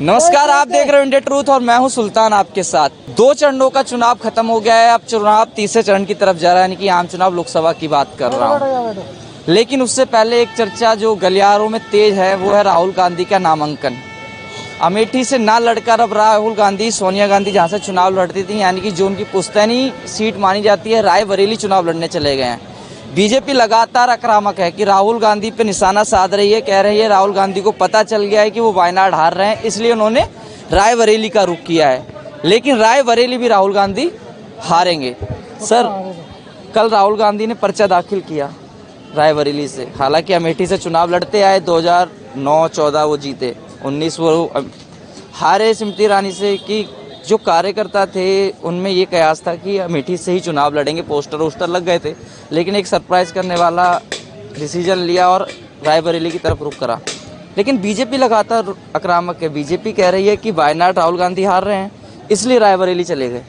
नमस्कार, आप देख रहे हो इंडिया ट्रूथ और मैं हूं सुल्तान आपके साथ। 2 चरणों का चुनाव खत्म हो गया है। अब चुनाव तीसरे चरण की तरफ जा रहा है, यानी कि आम चुनाव लोकसभा की बात कर रहा हूं। लेकिन उससे पहले एक चर्चा जो गलियारों में तेज है वो है राहुल गांधी का नामांकन। अमेठी से ना लड़कर अब राहुल गांधी सोनिया गांधी जहां से चुनाव लड़ती थी, यानी कि जो उनकी पुश्तैनी सीट मानी जाती है, रायबरेली चुनाव लड़ने चले गए हैं। बीजेपी लगातार आक्रामक है कि राहुल गांधी पे निशाना साध रही है, कह रही है राहुल गांधी को पता चल गया है कि वो वायनाड हार रहे हैं, इसलिए उन्होंने रायबरेली का रुख किया है। लेकिन रायबरेली भी राहुल गांधी हारेंगे। सर, कल राहुल गांधी ने पर्चा दाखिल किया रायबरेली से। हालांकि अमेठी से चुनाव लड़ते आए, 2009-14 वो जीते, 19 वो हारे स्मृति ईरानी से। कि जो कार्यकर्ता थे उनमें ये कयास था कि अमेठी से ही चुनाव लड़ेंगे, पोस्टर वोस्टर लग गए थे, लेकिन एक सरप्राइज करने वाला डिसीजन लिया और रायबरेली की तरफ रुख करा। लेकिन बीजेपी लगातार आक्रामक है। बीजेपी कह रही है कि वायनाड राहुल गांधी हार रहे हैं, इसलिए रायबरेली चले गए।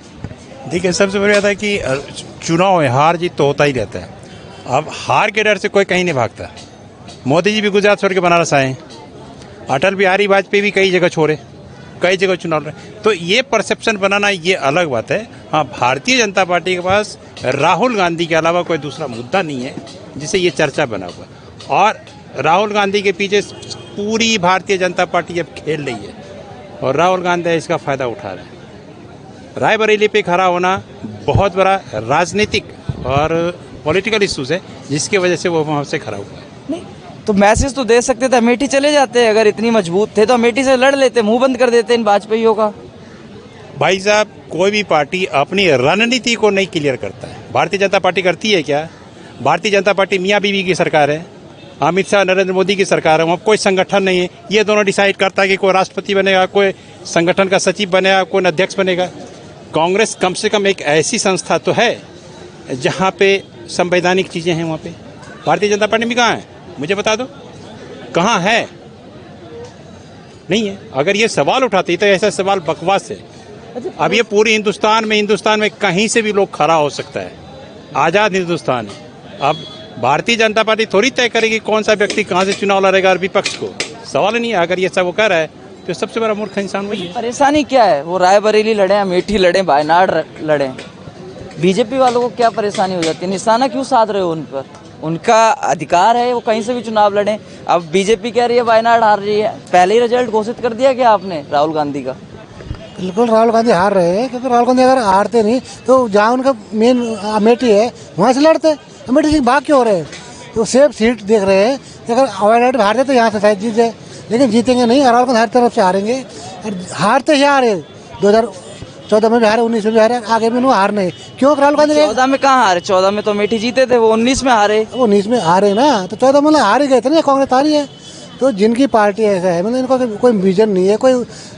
देखिए, सबसे बड़ी बात है कि चुनाव में हार जीत तो होता ही रहता है। अब हार के डर से कोई कहीं नहीं भागता। मोदी जी भी गुजरात छोड़ के बनारस आए, अटल बिहारी वाजपेयी भी कई जगह छोड़े, कई जगह चुनाव लड़े। तो ये परसेप्शन बनाना ये अलग बात है। हाँ, भारतीय जनता पार्टी के पास राहुल गांधी के अलावा कोई दूसरा मुद्दा नहीं है जिसे ये चर्चा बना हुआ। और राहुल गांधी के पीछे पूरी भारतीय जनता पार्टी अब खेल रही है और राहुल गांधी इसका फ़ायदा उठा रहे हैं। रायबरेली पे खड़ा होना बहुत बड़ा राजनीतिक और पॉलिटिकल इशूज़ है, जिसकी वजह से वो वहाँ से खड़ा हुआ है। नहीं तो मैसेज तो दे सकते थे, अमेठी चले जाते। अगर इतनी मजबूत थे तो अमेठी से लड़ लेते, मुंह बंद कर देते इन वाजपेयियों का। भाई साहब, कोई भी पार्टी अपनी रणनीति को नहीं क्लियर करता है। भारतीय जनता पार्टी करती है क्या? भारतीय जनता पार्टी मियाँ बीवी की सरकार है, अमित शाह नरेंद्र मोदी की सरकार है। वहाँ कोई संगठन नहीं है। ये दोनों डिसाइड करता है कि कोई राष्ट्रपति बनेगा, कोई संगठन का सचिव बनेगा, कोई अध्यक्ष बनेगा। कांग्रेस कम से कम एक ऐसी संस्था तो है जहाँ पे संवैधानिक चीज़ें हैं। वहाँ पे भारतीय जनता पार्टी में कहाँ है? मुझे बता दो, कहाँ है? नहीं है। अगर ये सवाल उठाती तो ऐसा सवाल बकवास है। अब ये पूरे हिंदुस्तान में कहीं से भी लोग खड़ा हो सकता है। आज़ाद हिंदुस्तान है। अब भारतीय जनता पार्टी थोड़ी तय करेगी कौन सा व्यक्ति कहाँ से चुनाव लड़ेगा और विपक्ष को। सवाल नहीं है। अगर ये सब वो कर रहा है तो सबसे बड़ा मूर्ख इंसान वही है। परेशानी क्या है? वो रायबरेली लड़े, अमेठी लड़े, वायनाड लड़े, बीजेपी वालों को क्या परेशानी हो जाती है? निशाना क्यों साध रहे हो उन पर? उनका अधिकार है, वो कहीं से भी चुनाव लड़ें। अब बीजेपी कह रही है वायनाड हार रही है। पहले ही रिजल्ट घोषित कर दिया क्या आपने राहुल गांधी का? बिल्कुल राहुल गांधी हार रहे हैं, क्योंकि राहुल गांधी अगर हारते नहीं तो जहाँ उनका मेन अमेठी है वहाँ से लड़ते। अमेठी से भाग क्यों हो रहे हैं? तो सेफ सीट देख रहे हैं कि अगर वायनाड हारते तो यहाँ से शायद जीत जाए, लेकिन जीतेंगे नहीं। राहुल गांधी हर तरफ से हारेंगे और हारते ही हारे। 2014 में भी हारे, 19 में भी हारे, आगे में वो हार नहीं। क्यों राहुल गांधी? 14 में कहाँ हारे? 14 में तो अमेठी जीते थे, वो 19 में हारे। वो 19 में हारे ना, तो 14 में हार ही गए थे ना, कांग्रेस हारी है। तो जिनकी पार्टी ऐसा है, मतलब इनको कोई विजन नहीं है, कोई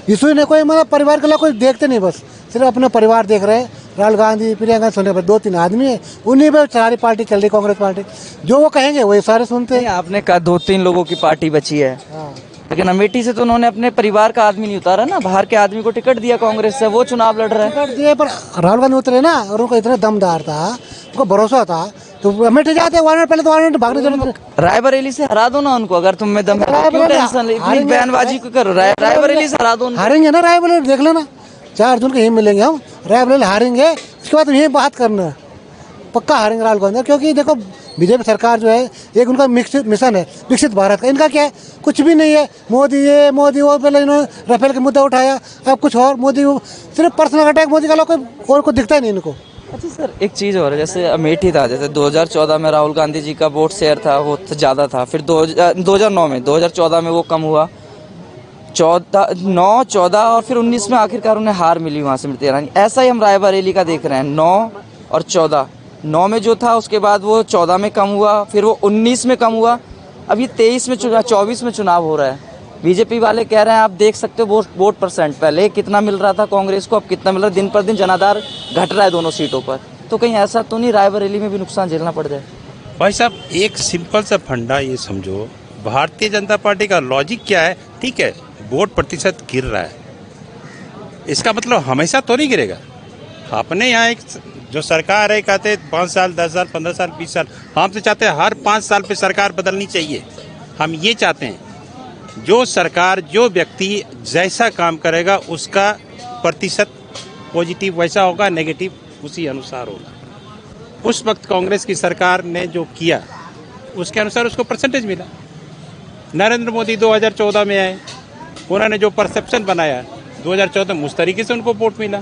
इशू ही नहीं, कोई मतलब परिवार के लिए कोई देखते नहीं, बस सिर्फ अपना परिवार देख रहे हैं। राहुल गांधी, प्रियंका, सोनिया पर 2-3 आदमी है, उन्हीं पर सारी पार्टी चल रही, कांग्रेस पार्टी। जो वो कहेंगे वही सारे सुनते हैं। आपने कहा 2-3 लोगों की पार्टी बची है, लेकिन अमेठी से तो उन्होंने अपने परिवार का आदमी नहीं उतारा ना, बाहर के आदमी को टिकट दिया कांग्रेस से, वो चुनाव लड़ रहा है। टिकट दिए पर राहुल गांधी उतरे ना, और उनको इतना दमदार था, उनको भरोसा था, तो अमेठी जाते। वायनाड पहले तो वायनाड भागने जरूरत। रायबरेली से हरा दो ना उनको, अगर तुम में दम है। क्यों टेंशन इतनी बयानबाजी क्यों करो? रायबरेली से हरा दो उनको। हारेंगे ना रायबरेली, देख लेना, 4 जून के यहीं मिलेंगे हम। रायबरेली हारेंगे, उसके बाद यही बात करना, पक्का हारेंगे राहुल गांधी। क्योंकि देखो, बीजेपी सरकार जो है, एक उनका मिशन है विकसित भारत का। इनका क्या है? कुछ भी नहीं है। मोदी ये, मोदी वो, पहले इन्होंने राफेल का मुद्दा उठाया, अब कुछ और। मोदी सिर्फ पर्सनल अटैक मोदी का, कोई और को दिखता ही नहीं इनको। अच्छा सर, एक चीज़ और है, जैसे अमेठी था, जैसे 2014 में राहुल गांधी जी का वोट शेयर था, वो ज़्यादा था। फिर 2009 में, 2014 में वो कम हुआ, 9, 14 और फिर 19 में आखिरकार उन्हें हार मिली वहाँ से स्मृति ईरानी। ऐसा ही हम रायबरेली का देख रहे हैं, 9 और 14। 9 में जो था उसके बाद वो 14 में कम हुआ, फिर वो 19 में कम हुआ, अब ये 23 में 24 में चुनाव हो रहा है। बीजेपी वाले कह रहे हैं, आप देख सकते हो वोट परसेंट पहले कितना मिल रहा था कांग्रेस को, अब कितना मिल रहा है। दिन पर दिन जनाधार घट रहा है दोनों सीटों पर। तो कहीं ऐसा तो नहीं रायबरेली में भी नुकसान झेलना पड़ जाए? भाई साहब, एक सिंपल सा फंडा ये समझो, भारतीय जनता पार्टी का लॉजिक क्या है? ठीक है, वोट प्रतिशत गिर रहा है, इसका मतलब हमेशा तो नहीं गिरेगा। अपने यहाँ एक जो सरकार है, कहते 5 साल, 10 साल, 15 साल, 20 साल, हम तो चाहते हैं हर 5 साल पे सरकार बदलनी चाहिए। हम ये चाहते हैं जो सरकार, जो व्यक्ति जैसा काम करेगा उसका प्रतिशत पॉजिटिव वैसा होगा, नेगेटिव उसी अनुसार होगा। उस वक्त कांग्रेस की सरकार ने जो किया उसके अनुसार उसको परसेंटेज मिला। नरेंद्र मोदी 2014 में आए, उन्होंने जो परसेप्शन बनाया 2014 में उस तरीके से उनको वोट मिला,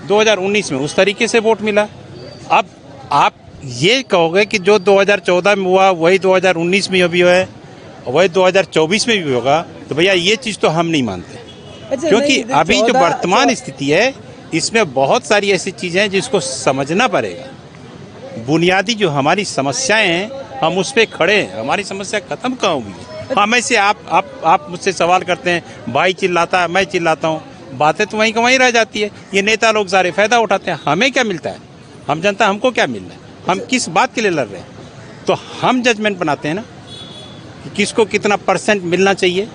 2019 में उस तरीके से वोट मिला। अब आप ये कहोगे कि जो 2014 में हुआ वही 2019 में भी है, वही 2024 में भी होगा, तो भैया ये चीज़ तो हम नहीं मानते। क्योंकि अभी जो वर्तमान स्थिति है इसमें बहुत सारी ऐसी चीज़ें हैं जिसको समझना पड़ेगा। बुनियादी जो हमारी समस्याएं हैं हम उस पर खड़े हैं, हमारी समस्या खत्म कहाँ होगी। हम ऐसे आप मुझसे सवाल करते हैं, भाई चिल्लाता है, मैं चिल्लाता हूँ, बातें तो वहीं का वहीं रह जाती है। ये नेता लोग सारे फ़ायदा उठाते हैं, हमें क्या मिलता है? हम जनता, हमको क्या मिल रहा है? हम किस बात के लिए लड़ रहे हैं? तो हम जजमेंट बनाते हैं ना कि किसको कितना परसेंट मिलना चाहिए।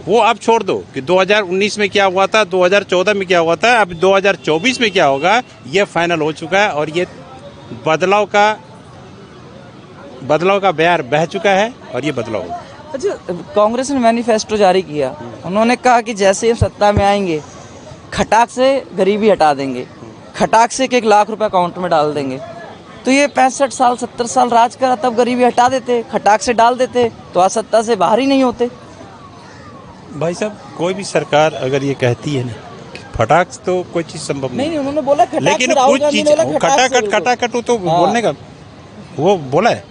वो आप छोड़ दो कि 2019 में क्या हुआ था, 2014 में क्या हुआ था, अब 2024 में क्या होगा, ये फाइनल हो चुका है और ये बदलाव का बयार बह चुका है और ये बदलाव होगा। अच्छा, कांग्रेस ने मैनिफेस्टो जारी किया, उन्होंने कहा कि जैसे हम सत्ता में आएंगे खटाक से गरीबी हटा देंगे, खटाक से 1 लाख रुपए अकाउंट में डाल देंगे। तो ये 65 साल 70 साल राज करा, तब गरीबी हटा देते, खटाक से डाल देते तो आज सत्ता से बाहर ही नहीं होते। भाई साहब, कोई भी सरकार अगर ये कहती है ना कि फटाक से तो कोई चीज़ संभव नहीं, उन्होंने बोला खटाक लेकिन से, राहुल कुछ गांधी चीज़ ने बोला खटाखट तो बोलने का वो बोला है,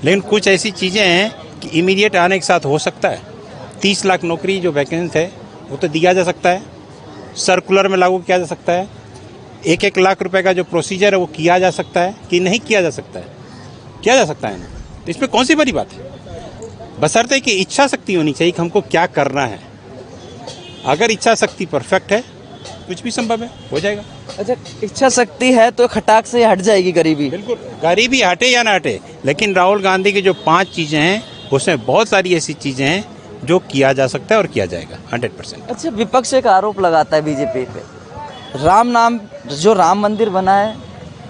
लेकिन कुछ ऐसी चीज़ें हैं कि इमीडिएट आने के साथ हो सकता है। 30 लाख नौकरी जो वैकेंसी है वो तो दिया जा सकता है, सर्कुलर में लागू किया जा सकता है। 1-1 लाख रुपए का जो प्रोसीजर है वो किया जा सकता है कि नहीं किया जा सकता है? किया जा सकता है ना, तो इसमें कौन सी बड़ी बात है? बशर्ते कि इच्छा शक्ति होनी चाहिए कि हमको क्या करना है। अगर इच्छा शक्ति परफेक्ट है कुछ भी संभव है, हो जाएगा। अच्छा, इच्छा शक्ति है तो खटाक से हट जाएगी गरीबी। बिल्कुल, गरीबी हटे या ना हटे, लेकिन राहुल गांधी की जो 5 चीज़ें हैं उसमें बहुत सारी ऐसी चीज़ें हैं जो किया जा सकता है और किया जाएगा 100%। अच्छा, विपक्ष एक आरोप लगाता है बीजेपी पे, जो राम मंदिर बना है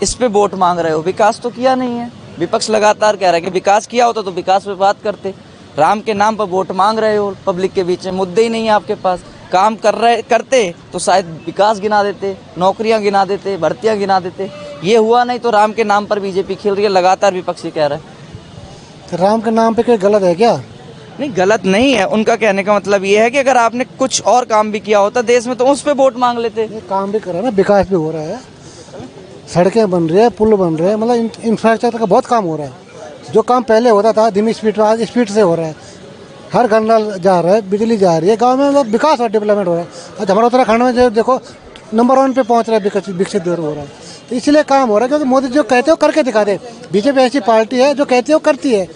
इस पे वोट मांग रहे हो, विकास तो किया नहीं है। विपक्ष लगातार कह रहा है कि विकास किया होता तो विकास पे बात करते, राम के नाम पर वोट मांग रहे हो, पब्लिक के बीच में मुद्दे ही नहीं है आपके पास। काम करते तो शायद विकास गिना देते, नौकरियां गिना देते, भर्तियां गिना देते। ये हुआ नहीं तो राम के नाम पर बीजेपी खेल रही है, लगातार विपक्षी कह रहा है। तो राम के नाम पे कोई गलत है क्या? नहीं, गलत नहीं है, उनका कहने का मतलब ये है कि अगर आपने कुछ और काम भी किया होता देश में तो उस पर वोट मांग लेते। ये काम भी कर रहा है ना, विकास भी हो रहा है, सड़कें बन रही है, पुल बन रहे हैं, मतलब इंफ्रास्ट्रक्चर का बहुत काम हो रहा है। जो काम पहले होता था धीमी स्पीड पर, आज स्पीड से हो रहा है। हर घर नल जा रहा है, बिजली जा रही है, गांव में मतलब विकास और डेवलपमेंट हो रहा है। आज हमारा उत्तराखंड में जो देखो नंबर 1 पे पहुंच रहा है, विकसित हो रहा है। तो इसलिए काम हो रहा है क्योंकि मोदी जो कहते हो करके दिखा दे। बीजेपी ऐसी पार्टी है जो कहती है वो करती है,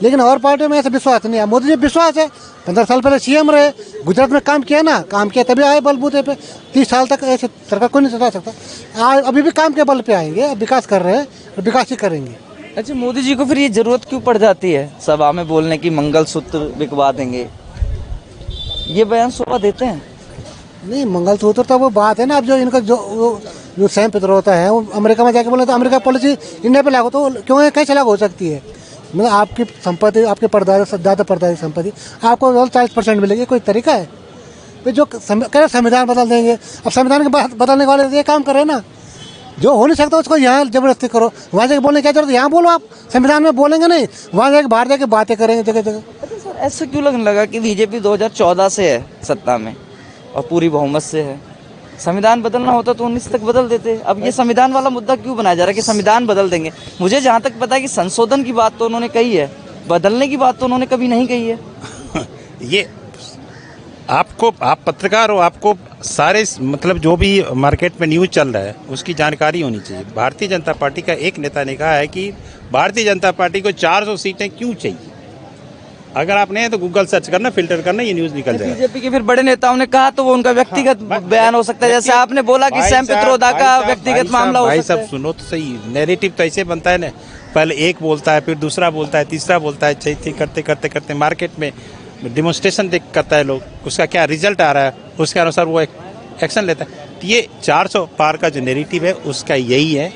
लेकिन और पार्टियों में ऐसा विश्वास नहीं है। मोदी जी विश्वास है, 15 साल पहले सीएम रहे, गुजरात में काम किया ना, काम किया तभी आए बलबूते पे। 30 साल तक ऐसे सरकार कोई नहीं चला सकता। आज अभी भी काम के बल पे आएंगे, विकास कर रहे हैं और विकास ही करेंगे। अच्छा, मोदी जी को फिर ये जरूरत क्यों पड़ जाती है सभा में बोलने की मंगलसूत्र बिकवा देंगे, ये बयान शोभा देते हैं? नहीं, मंगलसूत्र तो वो बात है ना। अब जो इनका जो सैम पित्रोदा है वो अमेरिका में जाके बोले तो अमेरिका पॉलिसी इंडिया पे लागू, तो क्यों कैसे लागू हो सकती है? मतलब आपकी संपत्ति, आपके दादा परदादा संपत्ति आपको 40% मिलेगी, कोई तरीका है? फिर जो कह संविधान बदल देंगे, अब संविधान के बदलने वाले ये काम कर रहे हैं ना। जो हो नहीं सकता उसको यहाँ जबरदस्ती करो, वहाँ जाके बोलने क्या जरूरत है? यहाँ बोलो, आप संविधान में बोलेंगे नहीं, वहाँ जाके बाहर जाके बातें करेंगे जगह जगह। अच्छा सर, ऐसा क्यों लगने लगा कि बीजेपी 2014 से है सत्ता में और पूरी बहुमत से है? संविधान बदलना होता तो 19 तक बदल देते। अब ये संविधान वाला मुद्दा क्यों बनाया जा रहा है कि संविधान बदल देंगे? मुझे जहाँ तक पता है कि संशोधन की बात तो उन्होंने कही है, बदलने की बात तो उन्होंने कभी नहीं कही है। ये आप पत्रकार हो, आपको सारे मतलब जो भी मार्केट में न्यूज़ चल रहा है उसकी जानकारी होनी चाहिए। भारतीय जनता पार्टी का एक नेता ने कहा है कि भारतीय जनता पार्टी को 400 सीटें क्यों चाहिए। अगर आप नहीं तो गूगल सर्च करना, फिल्टर करना, ये न्यूज़ निकल जाएगा। बीजेपी के फिर बड़े नेताओं ने कहा तो वो उनका व्यक्तिगत बयान हो सकता है, जैसे आपने बोला कि सैम पित्रोदा का व्यक्तिगत मामला हो सकता है। भाई सब सुनो तो सही, नैरेटिव तो ऐसे बनता है ना, पहले एक बोलता है, फिर दूसरा बोलता है, तीसरा बोलता है, चौथी करते करते करते मार्केट में डिमोन्स्ट्रेशन देख करता है लोग, उसका क्या रिजल्ट आ रहा है उसके अनुसार वो एक्शन लेता है। तो ये 400 पार का जो नैरेटिव है उसका यही है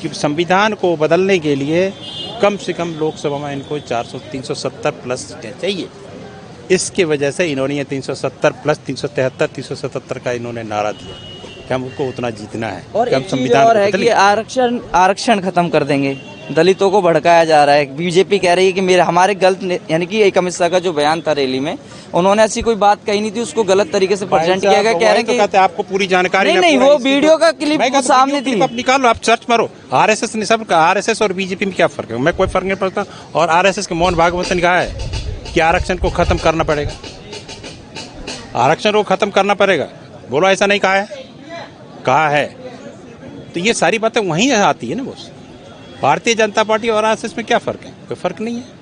कि संविधान को बदलने के लिए कम से कम लोकसभा में इनको 400 370 प्लस सीटें चाहिए। इसकी वजह से इन्होंने ये 370 प्लस 373 377 का इन्होंने नारा दिया कि हमको उतना जीतना है और कि हम एक चीज और है कि आरक्षण खत्म कर देंगे, दलितों को भड़काया जा रहा है। बीजेपी कह रही है कि मेरे हमारे गलत, यानी कि एक अमित शाह का जो बयान था रैली में, उन्होंने ऐसी कोई बात कही नहीं थी, उसको गलत तरीके से प्रेजेंट किया गया। कह रहे हैं कि कहते हैं आपको पूरी जानकारी नहीं, वो वीडियो का क्लिप सामने थी। आप निकालो, आप सर्च मारो। आरएसएस ने सब, आरएसएस और बीजेपी में क्या फर्क है? मैं कोई फर्क नहीं पड़ता। और आरएसएस के मोहन भागवत ने कहा है कि आरक्षण को खत्म करना पड़ेगा, आरक्षण को खत्म करना पड़ेगा। बोलो, ऐसा नहीं कहा है? कहा है। तो ये सारी बातें वहीं आती है ना बॉस। भारतीय जनता पार्टी और आरएसएस में क्या फर्क है? कोई फर्क नहीं है।